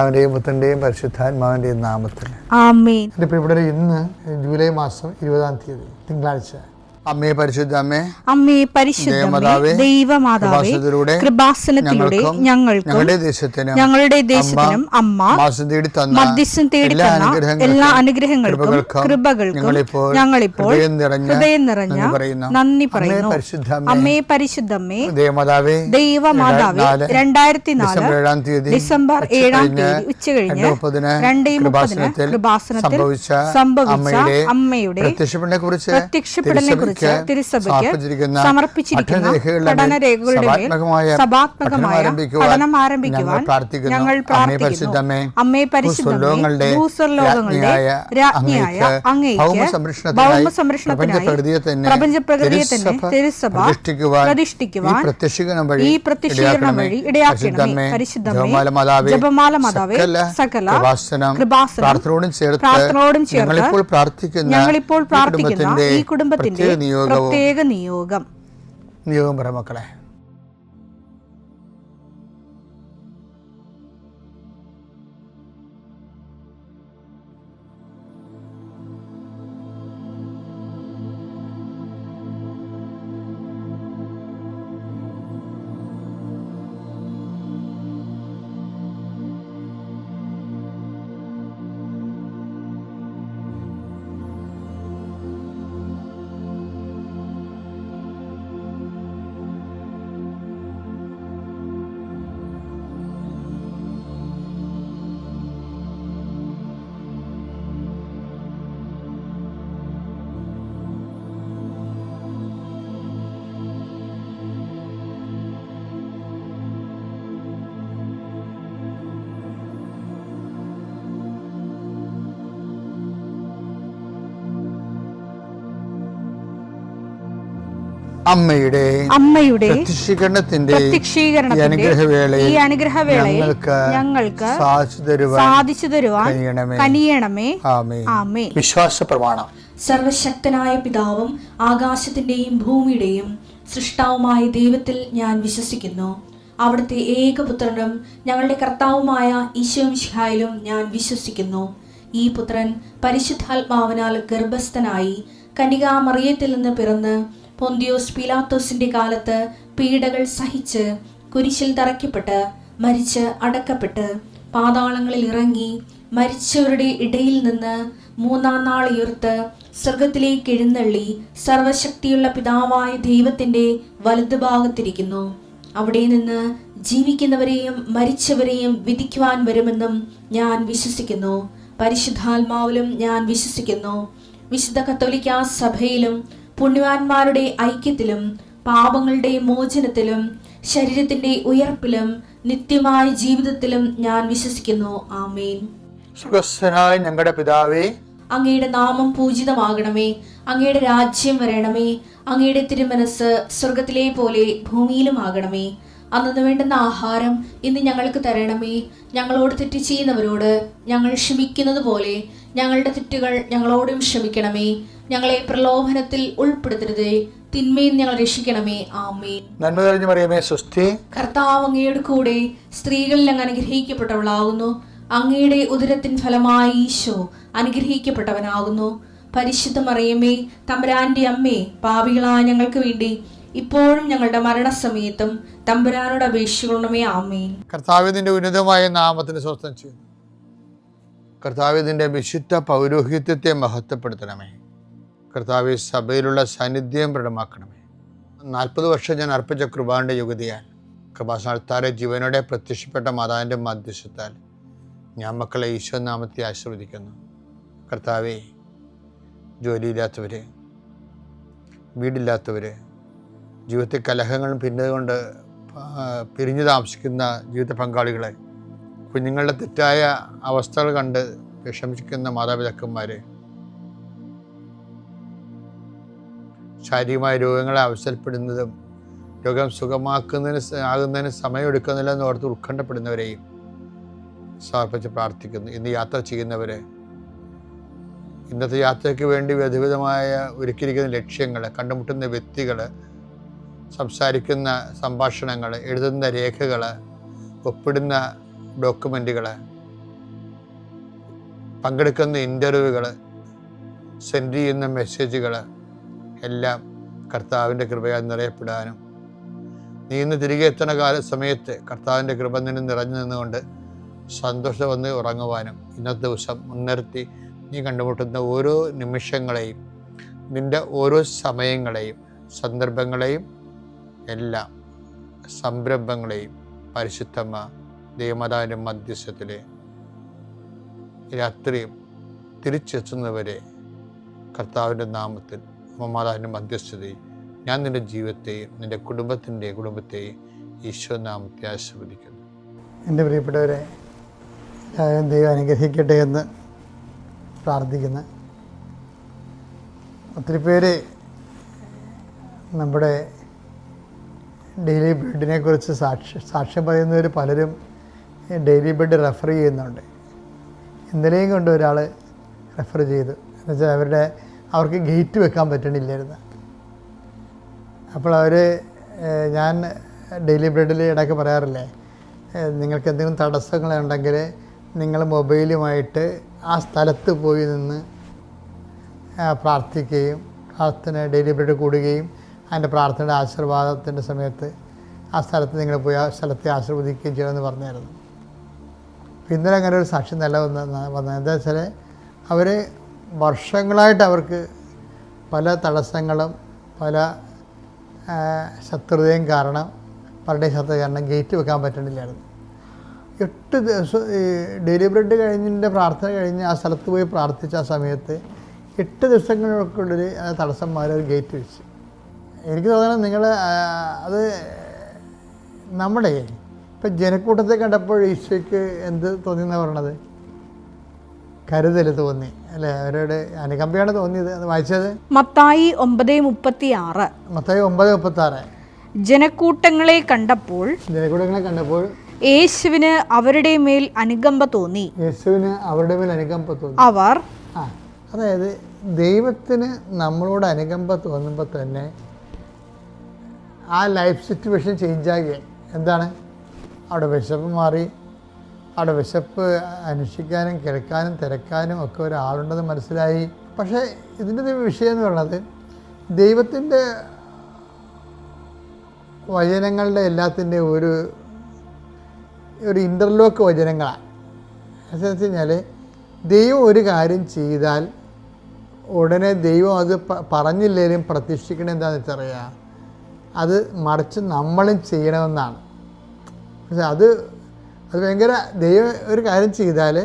അവന്റെയും പുത്രന്റെയും പരിശുദ്ധാത്മാവിന്റെയും നാമത്തിൽ ആമേൻ. ഇവിടെ ഇന്ന് ജൂലൈ മാസം 20-ാം തീയതി തിങ്കളാഴ്ച. അമ്മേ പരിശുദ്ധ അമ്മേ, അമ്മേ പരിശുദ്ധമേ, ദൈവമാതാവേ, കൃപാസനത്തിലൂടെ ഞങ്ങൾക്കും ഞങ്ങളുടെ ദേശത്തിനും അമ്മ മധ്യസ്ഥം തേടി തന്ന എല്ലാ അനുഗ്രഹങ്ങൾക്കും കൃപകൾക്കും ഞങ്ങളിപ്പോൾ ഹൃദയം നിറഞ്ഞ നന്ദി പറയുന്നു. അമ്മേ പരിശുദ്ധമേ, ദൈവമാതാവേ, 2004 ഡിസംബർ 7-ാം തീയതി ഉച്ചകഴിഞ്ഞ് 2:30 കൃപാസനത്തിൽ സംഭവിച്ച അമ്മയുടെ പ്രത്യക്ഷപ്പെടലിനെ കുറിച്ച് തിരുസഭയ്ക്ക് സമർപ്പിച്ചിരിക്കുന്ന പഠനരേഖകളുടെ മേൽ സഭാത്മകമായ പഠനം ആരംഭിക്കുവാൻ ഞങ്ങൾ പ്രാർത്ഥിക്കുന്നു. അമ്മേ പരിശുദ്ധമേ, ഭൂസ്വർലോകങ്ങളുടെ രാജ്ഞിയായ അങ്ങേയ്ക്ക് ഭൗമസംരക്ഷണത്തിനായി പ്രപഞ്ചപ്രകൃതിയെ തന്നെ തിരുസഭ പ്രതിഷ്ഠിക്കുവാൻ ഈ പ്രത്യക്ഷീകരണം വഴി ഇടയാക്കണമേ. പരിശുദ്ധമേ, ജപമാല മാതാവേ, സകല കൃപാസനം പ്രാർത്ഥനയോടും ചേർത്ത് ഞങ്ങളിപ്പോൾ പ്രാർത്ഥിക്കുന്ന ഈ കുടുംബത്തിന്റെ പ്രത്യേക നിയോഗം പറ മക്കളെ. അമ്മയുടെ പ്രത്യക്ഷീകരണത്തിന്റെ ഈ അനുഗ്രഹവേളയിൽ ഞങ്ങൾക്ക് സാധിച്ചു തരുവാൻ കനിയണമേ. ആമേൻ. വിശ്വാസ പ്രമാണം. സർവശക്തനായ പിതാവും ആകാശത്തിന്റെയും ഭൂമിയുടെയും സൃഷ്ടാവുമായ ദൈവത്തിൽ ഞാൻ വിശ്വസിക്കുന്നു. അവിടുത്തെ ഏകപുത്രനും ഞങ്ങളുടെ കർത്താവുമായ ഈശോ മിശിഹായിലും ഞാൻ വിശ്വസിക്കുന്നു. ഈ പുത്രൻ പരിശുദ്ധാത്മാവിനാൽ ഗർഭസ്ഥനായി കന്യകാമറിയത്തിൽ നിന്ന് പിറന്ന് പൊന്തിയോസ് പീലാത്തോസിന്റെ കാലത്ത് പീഡകൾ സഹിച്ച് കുരിശിൽ തറയ്ക്കപ്പെട്ട് മരിച്ച് അടക്കപ്പെട്ട് പാതാളങ്ങളിൽ ഇറങ്ങി മരിച്ചവരുടെ ഇടയിൽ നിന്ന് 3-ാം നാൾ ഉയർത്ത് സ്വർഗത്തിലേക്ക് എഴുന്നള്ളി സർവശക്തിയുള്ള പിതാവായ ദൈവത്തിന്റെ വലതുഭാഗത്തിരിക്കുന്നു. അവിടെ നിന്ന് ജീവിക്കുന്നവരെയും മരിച്ചവരെയും വിധിക്കുവാൻ വരുമെന്നും ഞാൻ വിശ്വസിക്കുന്നു. പരിശുദ്ധാത്മാവിലും ഞാൻ വിശ്വസിക്കുന്നു. വിശുദ്ധ കത്തോലിക്കാ സഭയിലും പുണ്യവാന്മാരുടെ ഐക്യത്തിലും പാപങ്ങളുടെ മോചനത്തിലും ശരീരത്തിന്റെ ഉയർപ്പിലും നിത്യമായ ജീവിതത്തിലും ഞാൻ വിശ്വസിക്കുന്നു. ആമേൻ. സ്വർഗ്ഗസ്ഥനായ ഞങ്ങളുടെ പിതാവേ, അങ്ങയുടെ നാമം പൂജിതമാകണമേ. അങ്ങയുടെ രാജ്യം വരണമേ. അങ്ങയുടെ തിരുമനസ് സ്വർഗത്തിലെ പോലെ ഭൂമിയിലും ആകണമേ. അന്നു വേണ്ടുന്ന ആഹാരം ഇന്ന് ഞങ്ങൾക്ക് തരണമേ. ഞങ്ങളോട് തെറ്റ് ചെയ്യുന്നവരോട് ഞങ്ങൾ ക്ഷമിക്കുന്നത് പോലെ ഞങ്ങളുടെ തെറ്റുകൾ ഞങ്ങളോടും ക്ഷമിക്കണമേ. ഞങ്ങളെ പ്രലോഭനത്തിൽ ഉൾപ്പെടുത്തരുതേ, തിന്മയിൽ ഞങ്ങൾ രക്ഷിക്കണമേ. ആമേൻ. നന്മ നിറഞ്ഞ മറിയമേ, സ്വസ്തി. കർത്താവ് അങ്ങയുടെ കൂടെ സ്ത്രീകളിൽ അങ്ങ് അനുഗ്രഹിക്കപ്പെട്ടവളാകുന്നു. അങ്ങയുടെ ഉദരത്തിൻ ഫലമായി ഈശോ അനുഗ്രഹിക്കപ്പെട്ടവനാകുന്നു. പരിശുദ്ധ മറിയമേ, തമ്പുരാന്റെ അമ്മേ, പാപികളായ ഞങ്ങൾക്ക് വേണ്ടി ഇപ്പോഴും ഞങ്ങളുടെ മരണസമയത്തും തമ്പുരാനോട് അപേക്ഷിക്കണമേ. ആമേൻ. കർത്താവിന്റെ ഉന്നതമായ നാമത്തിന് സ്വസ്ഥം ചെയ്യുന്നു. കർത്താവിന്റെ വിശുദ്ധ പൗരോഹിത്യത്തെ മഹത്വപ്പെടുത്തണമേ. കർത്താവ് സഭയിലുള്ള സാന്നിധ്യം പ്രകടമാക്കണമേ. 40 വർഷം ഞാൻ അർപ്പിച്ച കൃപാന്റെ യുഗതിയാൽ കൃപാസനത്താരെ ജീവനോടെ പ്രത്യക്ഷപ്പെട്ട മാതാവിൻ്റെ മധ്യസ്ഥത്താൽ ഞാൻ മക്കളെ ഈശോ നാമത്തെ ആശീർവദിക്കുന്നു. കർത്താവേ, ജോലിയില്ലാത്തവര്, വീടില്ലാത്തവര്, ജീവിതത്തിൽ കലഹങ്ങളും ഭിന്നതകൊണ്ട് പിരിഞ്ഞു താമസിക്കുന്ന ജീവിത പങ്കാളികളെ, കുഞ്ഞുങ്ങളുടെ തെറ്റായ അവസ്ഥകൾ കണ്ട് വിഷമിക്കുന്ന മാതാപിതാക്കന്മാരെ, ശാരീരികമായ രോഗങ്ങളെ അവസരപ്പെടുന്നതും രോഗം ആകുന്നതിന് സമയമെടുക്കുന്നില്ലെന്ന് ഓർത്ത് ഉത്കണ്ഠപ്പെടുന്നവരെയും സമർപ്പിച്ച് പ്രാർത്ഥിക്കുന്നു. ഇന്ന് യാത്ര ചെയ്യുന്നവരെ, ഇന്നത്തെ യാത്രയ്ക്ക് വേണ്ടി വിവിധമായ ഒരുക്കിയിരിക്കുന്ന ലക്ഷ്യങ്ങൾ, കണ്ടുമുട്ടുന്ന വ്യക്തികൾ, സംസാരിക്കുന്ന സംഭാഷണങ്ങൾ, എഴുതുന്ന രേഖകൾ, ഒപ്പിടുന്ന ഡോക്യുമെൻറ്റുകൾ, പങ്കെടുക്കുന്ന ഇൻ്റർവ്യൂകൾ, സെൻഡ് ചെയ്യുന്ന മെസ്സേജുകൾ എല്ലാം കർത്താവിൻ്റെ കൃപയാൽ നിറയപ്പെടാനും, നീ ഇന്ന് തിരികെ എത്തുന്ന സമയത്ത് കർത്താവിൻ്റെ കൃപ നിന്നെ നിറഞ്ഞു നിന്നുകൊണ്ട് സന്തോഷം വന്ന് ഉറങ്ങുവാനും, ഇന്നത്തെ ദിവസം മുൻനിർത്തി നീ കണ്ടുമുട്ടുന്ന ഓരോ നിമിഷങ്ങളെയും, നിൻ്റെ ഓരോ സമയങ്ങളെയും, സന്ദർഭങ്ങളെയും, എല്ലാ സംരംഭങ്ങളെയും പരിശുദ്ധമ്മ ദൈവമാതാവിൻ്റെ മധ്യസ്ഥത്തിൽ രാത്രിയും തിരിച്ചെത്തുന്നവരെ കർത്താവിൻ്റെ നാമത്തിൽ മാതാവിൻ്റെ മധ്യസ്ഥതയിൽ ഞാൻ നിൻ്റെ ജീവിതത്തെയും നിൻ്റെ കുടുംബത്തെയും ഈശോ നാമത്തെ ആശീർവദിക്കുന്നു. എൻ്റെ പ്രിയപ്പെട്ടവരെ, ദൈവം അനുഗ്രഹിക്കട്ടെ എന്ന് പ്രാർത്ഥിക്കുന്നു. ഒത്തിരി പേര് നമ്മുടെ ഡെയിലി ബ്രെഡിനെ കുറിച്ച് സാക്ഷ്യം പറയുന്നവർ പലരും ഡെയിലി ബ്രെഡ് റെഫർ ചെയ്യുന്നുണ്ട്. ഇന്നലെയും കൊണ്ട് ഒരാൾ റെഫർ ചെയ്തു. എന്നുവെച്ചാൽ അവർക്ക് ഗേറ്റ് വെക്കാൻ പറ്റണില്ലായിരുന്നു. അപ്പോൾ ഞാൻ ഡെയിലി ബ്രെഡിൽ ഇടയ്ക്ക് പറയാറില്ലേ, നിങ്ങൾക്ക് എന്തെങ്കിലും തടസ്സങ്ങളുണ്ടെങ്കിൽ നിങ്ങൾ മൊബൈലുമായിട്ട് ആ സ്ഥലത്ത് പോയി നിന്ന് പ്രാർത്ഥിക്കുകയും ഡെയിലി ബ്രെഡ് കൂടുകയും അതിൻ്റെ പ്രാർത്ഥനയുടെ ആശീർവാദത്തിൻ്റെ സമയത്ത് ആ സ്ഥലത്ത് നിങ്ങൾ പോയി ആ സ്ഥലത്തെ ആശീർവദിക്കുകയും ചെയ്യണമെന്ന് പറഞ്ഞായിരുന്നു. ഇന്നലെ അങ്ങനെ ഒരു സാക്ഷി നല്ല വന്നത് എന്താ വെച്ചാൽ അവർ വർഷങ്ങളായിട്ട് അവർക്ക് പല തടസ്സങ്ങളും പല ശത്രുതയും കാരണം പലരുടെയും ശത്രുത കാരണം ഗേറ്റ് വെക്കാൻ പറ്റണില്ലായിരുന്നു. 8 ദിവസം ഈ ഡെയിലി ബ്രെഡ് കഴിഞ്ഞതിൻ്റെ പ്രാർത്ഥന കഴിഞ്ഞ് ആ സ്ഥലത്ത് പോയി പ്രാർത്ഥിച്ച ആ സമയത്ത് 8 ദിവസങ്ങൾക്കുള്ളിൽ തടസ്സം മാറി ഒരു ഗേറ്റ് വെച്ച്. എനിക്ക് തോന്നുന്നത് നിങ്ങൾ അത് നമ്മുടെ ഇപ്പം ജനക്കൂട്ടത്തെ കണ്ടപ്പോൾ ഈശോയ്ക്ക് എന്ത് തോന്നിയെന്നാണ് പറയണത്? കരുതൽ തോന്നി അല്ലേ? അവരോട് അനുകമ്പയാണ് തോന്നിയത്. അത് വായിച്ചത് മത്തായി 9:36. മത്തായി 9:36. ജനക്കൂട്ടങ്ങളെ കണ്ടപ്പോൾ യേശുവിന് അവരുടെ മേൽ അനുകമ്പ തോന്നി. അവർ അതായത് ദൈവത്തിന് നമ്മളോട് അനുകമ്പ തോന്നുമ്പോൾ തന്നെ ആ ലൈഫ് സിറ്റുവേഷൻ ചേഞ്ചാകുകയാണ്. എന്താണ്? അവിടെ വിശപ്പ് മാറി, അവിടെ വിശപ്പ് അന്വേഷിക്കാനും കേൾക്കാനും തിരക്കാനും ഒക്കെ ഒരാളുണ്ടെന്ന് മനസ്സിലായി. പക്ഷേ ഇതിൻ്റെ വിഷയം എന്ന് പറയുന്നത് ദൈവത്തിൻ്റെ വചനങ്ങളുടെ എല്ലാത്തിൻ്റെ ഒരു ഇൻ്റർലോക്ക് വചനങ്ങളാണ്. എന്ന് വെച്ച് കഴിഞ്ഞാൽ ദൈവം ഒരു കാര്യം ചെയ്താൽ ഉടനെ ദൈവം അത് പറഞ്ഞില്ലെങ്കിലും പ്രതീക്ഷിക്കണത് എന്താണെന്ന് വെച്ചറിയാം, അത് മറിച്ച് നമ്മളും ചെയ്യണമെന്നാണ്. പക്ഷേ അത് ഭയങ്കര ദൈവം ഒരു കാര്യം ചെയ്താൽ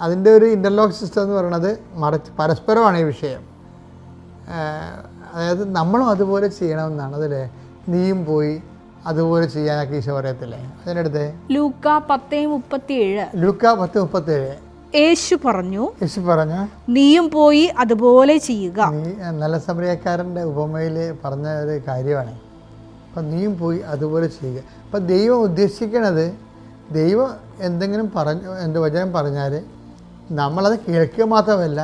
അതിൻ്റെ ഒരു ഇൻ്റർലോക്ക് സിസ്റ്റം എന്ന് പറയുന്നത് മറിച്ച് പരസ്പരമാണ് ഈ വിഷയം. അതായത് നമ്മളും അതുപോലെ ചെയ്യണമെന്നാണ്. അതല്ലേ നീയും പോയി അതുപോലെ ചെയ്യാനൊക്കെ ഈശോ പറയത്തില്ലേ? അതിനടുത്ത് ലൂക്ക 10:37 യേശു പറഞ്ഞു നീയും പോയി അതുപോലെ ചെയ്യുക. നല്ല സമരിയക്കാരൻ്റെ ഉപമയിൽ പറഞ്ഞ ഒരു കാര്യമാണ്. അപ്പം നീയും പോയി അതുപോലെ ചെയ്യുക. അപ്പം ദൈവം ഉദ്ദേശിക്കണത്, ദൈവം എന്തെങ്കിലും എന്ത് വചനം പറഞ്ഞാൽ നമ്മളത് കേൾക്കുക മാത്രമല്ല,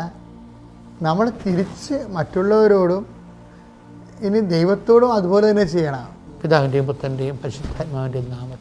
നമ്മൾ തിരിച്ച് മറ്റുള്ളവരോടും ഇനി ദൈവത്തോടും അതുപോലെ തന്നെ ചെയ്യണം. പിതാവിൻ്റെയും പുത്രൻ്റെയും പരിശുദ്ധാത്മാവിൻ്റെയും നാമത്തിൽ.